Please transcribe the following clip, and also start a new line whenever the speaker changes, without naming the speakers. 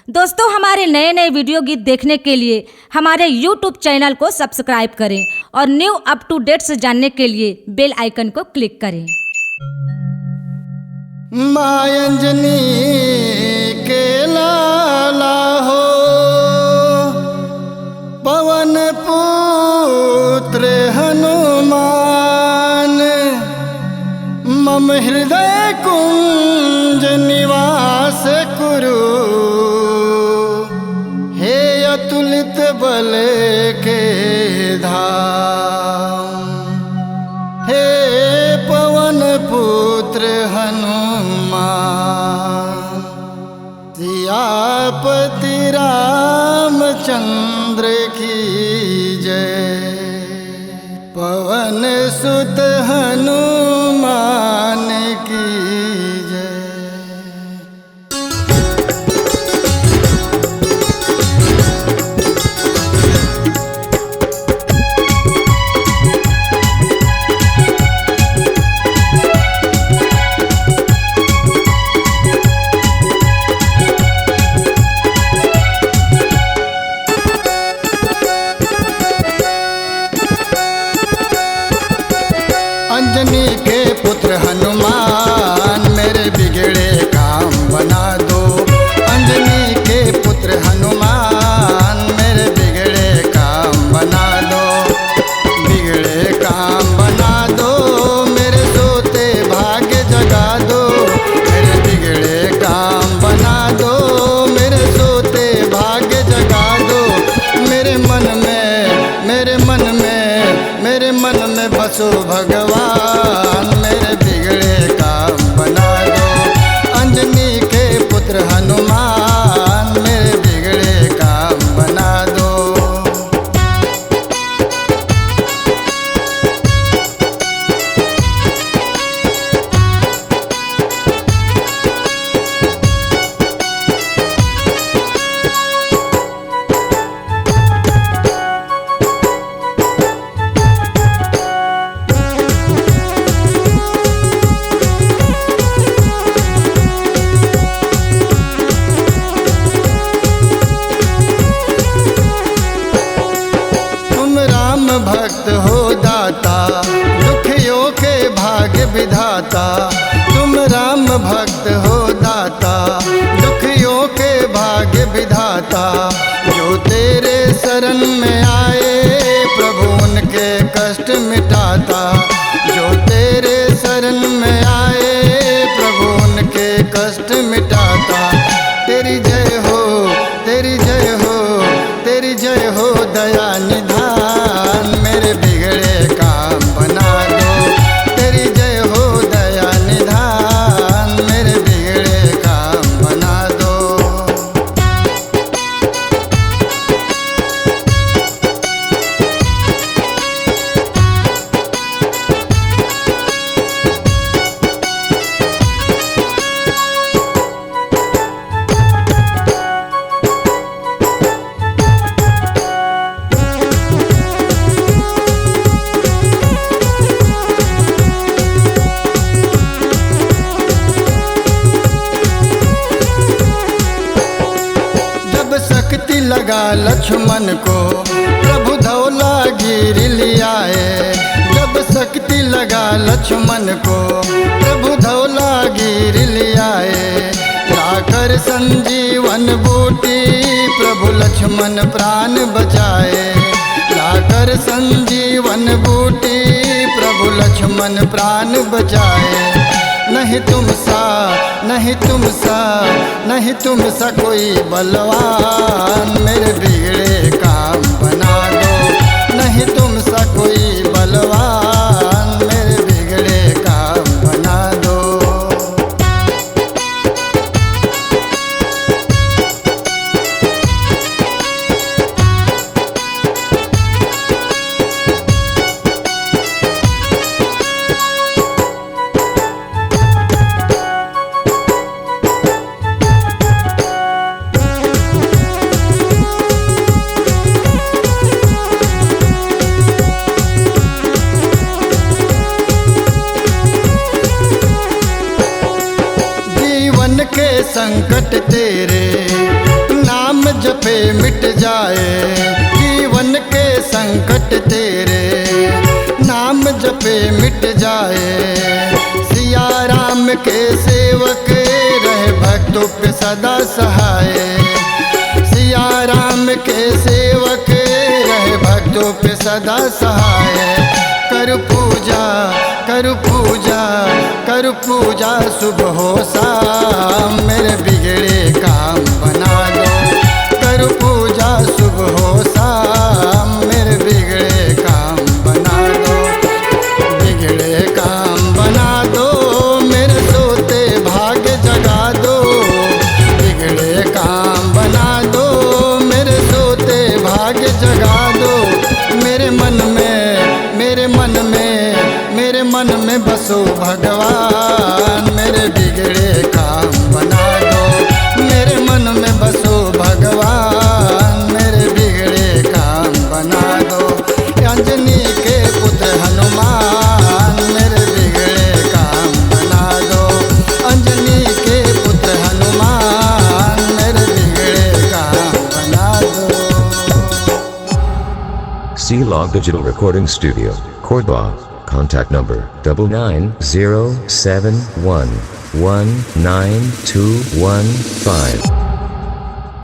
दोस्तों, हमारे नए नए वीडियो गीत देखने के लिए हमारे YouTube चैनल को सब्सक्राइब करें और न्यू अप टू डेट्स जानने के लिए बेल आइकन को क्लिक करें।
मायंजनी के लाला हो पवन पुत्र हनुमान, मम हृदय कुंज निवास कुरु, हे अतुलित बल के धाम, हे पवन पुत्र हनुमान। सियापति रामचंद्र की जय, पवन सुत हनुमान की जय। अंजनी के पुत्र हनुमान, मेरे बिगड़े काम बना दो। अंजनी के पुत्र हनुमान, मेरे बिगड़े काम बना दो। बिगड़े काम बना दो, मेरे सोते भाग्य जगा दो। मेरे बिगड़े काम बना दो, मेरे सोते भाग्य जगा दो। मेरे मन में बसो भगवान, मेरे बिगड़े काम बना दो। अंजनी के पुत्र हनुमान, मेरे बिगड़े काम बना दो। भक्त हो दाता, दुखियों के भाग्य विधाता। तुम राम भक्त हो दाता, दुखियों के भाग्य विधाता। जो तेरे शरण में आए, प्रभु उनके कष्ट मिटाता। जो तेरे शरण में आए, प्रभु उनके कष्ट मिटाता। तेरी जय हो, तेरी जय हो, तेरी जय हो दया निधान, मेरे बिगड़े काम बना दो। तेरी जय हो दया निधान, मेरे बिगड़े काम बना दो। शक्ति लगा लक्ष्मण को, प्रभु धौला गिर लियाए। जब शक्ति लगा लक्ष्मण को, प्रभु धौला गिर लियाए। लाकर संजीवन बूटी, प्रभु लक्ष्मण प्राण बचाए। लाकर संजीवन बूटी, प्रभु लक्ष्मण प्राण बचाए। नहीं तुम सा, नहीं तुम सा, नहीं तुम सा कोई बलवान, मेरे बिगड़े काम बना दो। नहीं तुम सा कोई बलवान, मेरे बिगड़े काम बना दो। संकट तेरे सहाय। सिया राम के सेवक रहे भक्तों पे सदा सहाय। कर पूजा कर पूजा कर पूजा सुबह हो शाम, मेरे बिगड़े काम बना दो। कर पूजा सुबह हो शाम, मेरे बिगड़े काम बना दो। बिगड़े काम बना दो, मेरे सोते भाग्य जगा दो। बिगड़े काम बना दो, मेरे सोते भाग्य जगा दो। मेरे मन में मेरे मन में मेरे मन में बसो भगवान, मेरे बिगड़े काम बना दो। मेरे मन में बसो भगवान, मेरे बिगड़े काम बना दो। अंजनी के पुत्र हनुमान, मेरे बिगड़े काम बना दो। अंजनी के पुत्र हनुमान, मेरे बिगड़े काम बना दो।
C-Log Digital Recording Studio, Cordoba. Contact number 9907119215.